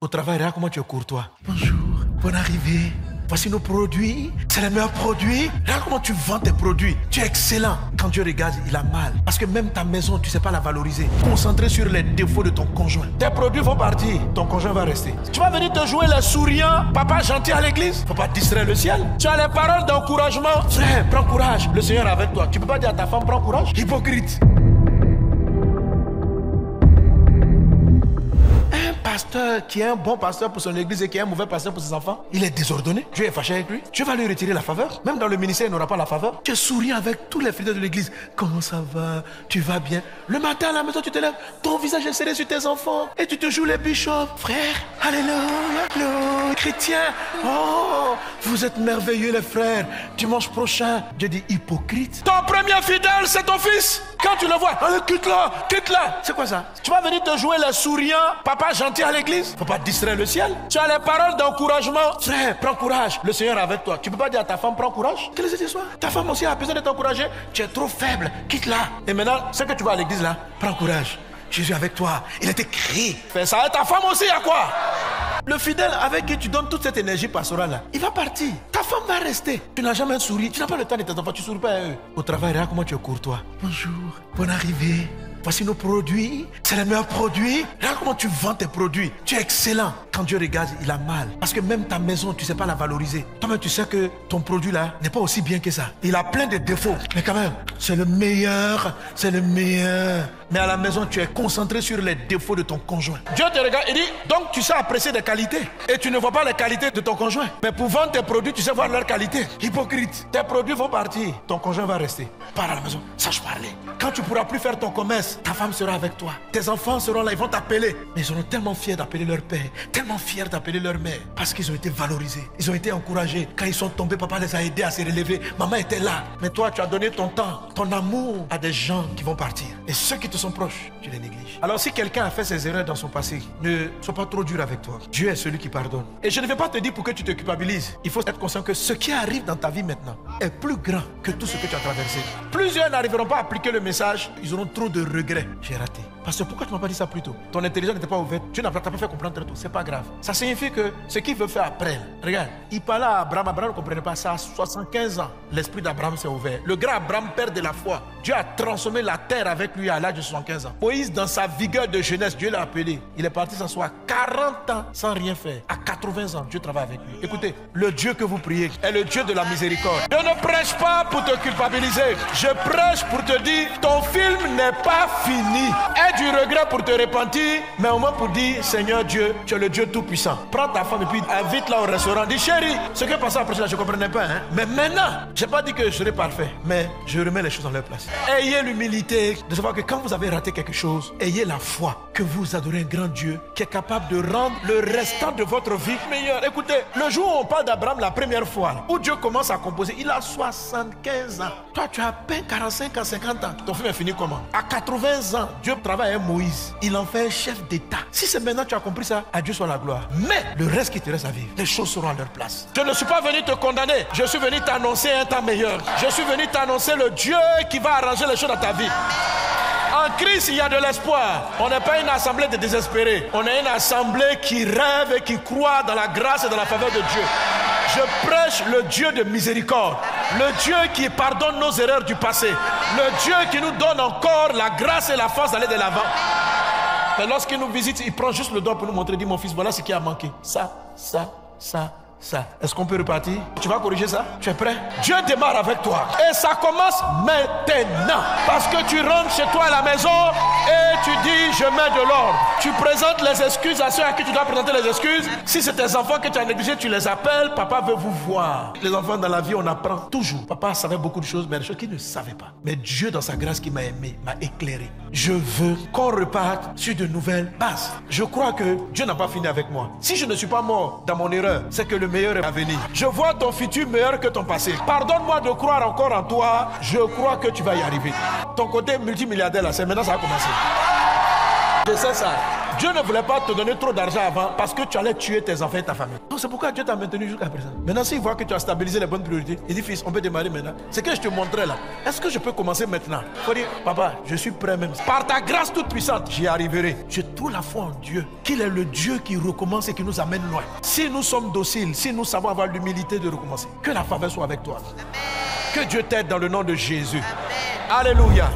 Au travail, regarde comment tu es courtois. Bonjour, bonne arrivée. Voici nos produits, c'est les meilleurs produits. Regarde comment tu vends tes produits. Tu es excellent. Quand Dieu regarde, il a mal. Parce que même ta maison, tu ne sais pas la valoriser. Concentré sur les défauts de ton conjoint. Tes produits vont partir, ton conjoint va rester. Tu vas venir te jouer les souriants, papa gentil à l'église. Faut pas distraire le ciel. Tu as les paroles d'encouragement. Frère, prends courage. Le Seigneur est avec toi. Tu peux pas dire à ta femme, prends courage. Hypocrite. Pasteur qui est un bon pasteur pour son église et qui est un mauvais pasteur pour ses enfants, il est désordonné. Dieu est fâché avec lui. Dieu va lui retirer la faveur. Même dans le ministère, il n'aura pas la faveur. Tu es souriant avec tous les fidèles de l'église. Comment ça va? Tu vas bien? Le matin à la maison, tu te lèves, ton visage est serré sur tes enfants et tu te joues les bishops. Frère, alléluia, alléluia. Chrétien, oh, vous êtes merveilleux les frères. Dimanche prochain, Dieu dit hypocrite. Ton premier fidèle, c'est ton fils. Quand tu le vois, allez, quitte-la, quitte-la. C'est quoi ça? Tu vas venir te jouer les souriants, papa gentil à l'église. Faut pas distraire le ciel. Tu as les paroles d'encouragement. Frère, prends courage. Le Seigneur est avec toi. Tu peux pas dire à ta femme, prends courage. Quelle est cette histoire? Ta femme aussi a besoin de t'encourager. Tu es trop faible. Quitte-la. Et maintenant, c'est que tu vas à l'église là. Prends courage. Jésus est avec toi. Il est écrit. Fais ça. Et ta femme aussi, à quoi? Le fidèle avec qui tu donnes toute cette énergie pastorale là, il va partir. Ta femme va rester. Tu n'as jamais souri. Tu n'as pas le temps de tes enfants. Tu ne souris pas à eux. Au travail, regarde comment tu es courtois. Bonjour. Bonne arrivée. Voici nos produits, c'est les meilleurs produits. Regarde comment tu vends tes produits. Tu es excellent. Quand Dieu regarde, il a mal. Parce que même ta maison, tu ne sais pas la valoriser. Toi-même, tu sais que ton produit là n'est pas aussi bien que ça. Il a plein de défauts. Mais quand même, c'est le meilleur. C'est le meilleur. Mais à la maison, tu es concentré sur les défauts de ton conjoint. Dieu te regarde et dit, donc tu sais apprécier des qualités. Et tu ne vois pas les qualités de ton conjoint. Mais pour vendre tes produits, tu sais voir leurs qualités. Hypocrite. Tes produits vont partir. Ton conjoint va rester. Pars à la maison. Sache parler. Quand tu ne pourras plus faire ton commerce, ta femme sera avec toi. Tes enfants seront là, ils vont t'appeler. Mais ils seront tellement fiers d'appeler leur père, tellement fiers d'appeler leur mère. Parce qu'ils ont été valorisés, ils ont été encouragés. Quand ils sont tombés, papa les a aidés à se relever. Maman était là. Mais toi, tu as donné ton temps, ton amour à des gens qui vont partir. Et ceux qui te sont proches, tu les négliges. Alors si quelqu'un a fait ses erreurs dans son passé, ne sois pas trop dur avec toi. Dieu est celui qui pardonne. Et je ne vais pas te dire pour que tu te culpabilises. Il faut être conscient que ce qui arrive dans ta vie maintenant est plus grand que tout ce que tu as traversé. Plusieurs n'arriveront pas à appliquer le message. Ils auront trop de regrets. J'ai raté. Parce que pourquoi tu ne m'as pas dit ça plus tôt? Ton intelligence n'était pas ouverte. Tu n'as pas fait comprendre très tôt. C'est pas grave. Ça signifie que ce qu'il veut faire après, regarde, il parlait à Abraham. Abraham ne comprenait pas ça. À 75 ans, l'esprit d'Abraham s'est ouvert. Le grand Abraham perd de la foi. Dieu a transformé la terre avec lui à l'âge de 75 ans. Moïse, dans sa vigueur de jeunesse, Dieu l'a appelé. Il est parti s'asseoir 40 ans sans rien faire. À 80 ans, Dieu travaille avec lui. Écoutez, le Dieu que vous priez est le Dieu de la miséricorde. Je ne prêche pas pour te culpabiliser. Je prêche pour te dire, ton film n'est pas fini. Aie du regret pour te repentir, mais au moins pour dire, Seigneur Dieu, tu es le Dieu tout-puissant. Prends ta femme et puis invite-la au restaurant. Dis, chérie, ce qui est passé après ça, je ne comprenais pas. Hein? Mais maintenant, je n'ai pas dit que je serai parfait, mais je remets les choses en leur place. Ayez l'humilité de savoir que quand vous avez raté quelque chose, ayez la foi que vous adorez un grand Dieu qui est capable de rendre le restant de votre vie meilleur. Écoutez, le jour où on parle d'Abraham la première fois, où Dieu commence à composer, il a 75 ans. Toi, tu as à peine 45 ans, 50 ans. Ton film est fini comment? À 80 ans, Dieu travaille avec Moïse. Il en fait un chef d'État. Si c'est maintenant que tu as compris ça, à Dieu soit la gloire. Mais le reste qui te reste à vivre, les choses seront à leur place. Je ne suis pas venu te condamner. Je suis venu t'annoncer un temps meilleur. Je suis venu t'annoncer le Dieu qui va arranger les choses dans ta vie. En Christ, il y a de l'espoir. On n'est pas une assemblée de désespérés. On est une assemblée qui rêve et qui croit dans la grâce et dans la faveur de Dieu. Je prêche le Dieu de miséricorde. Le Dieu qui pardonne nos erreurs du passé. Le Dieu qui nous donne encore la grâce et la force d'aller de l'avant. Mais lorsqu'il nous visite, il prend juste le doigt pour nous montrer. Il dit, mon fils, voilà ce qui a manqué. Ça. Est-ce qu'on peut repartir? Tu vas corriger ça? Tu es prêt? Dieu démarre avec toi. Et ça commence maintenant. Parce que tu rentres chez toi à la maison et tu dis, je mets de l'ordre. Tu présentes les excuses à ceux à qui tu dois présenter les excuses. Si c'est tes enfants que tu as négligés, tu les appelles. Papa veut vous voir. Les enfants dans la vie, on apprend toujours. Papa savait beaucoup de choses, mais des choses qu'il ne savait pas. Mais Dieu, dans sa grâce qui m'a aimé, m'a éclairé. Je veux qu'on reparte sur de nouvelles bases. Je crois que Dieu n'a pas fini avec moi. Si je ne suis pas mort dans mon erreur, c'est que le meilleur est à venir. Je vois ton futur meilleur que ton passé. Pardonne-moi de croire encore en toi. Je crois que tu vas y arriver. Ton côté multimilliardaire là, c'est maintenant ça a commencé. Je sais ça. Dieu ne voulait pas te donner trop d'argent avant parce que tu allais tuer tes enfants et ta famille. Donc c'est pourquoi Dieu t'a maintenu jusqu'à présent. Maintenant, s'il voit que tu as stabilisé les bonnes priorités, il dit, fils, on peut démarrer maintenant. C'est que je te montrais là. Est-ce que je peux commencer maintenant? Il faut dire, papa, je suis prêt même. Par ta grâce toute puissante, j'y arriverai. J'ai toute la foi en Dieu, qu'il est le Dieu qui recommence et qui nous amène loin. Si nous sommes dociles, si nous savons avoir l'humilité de recommencer, que la faveur soit avec toi. Amen. Que Dieu t'aide dans le nom de Jésus. Amen. Alléluia.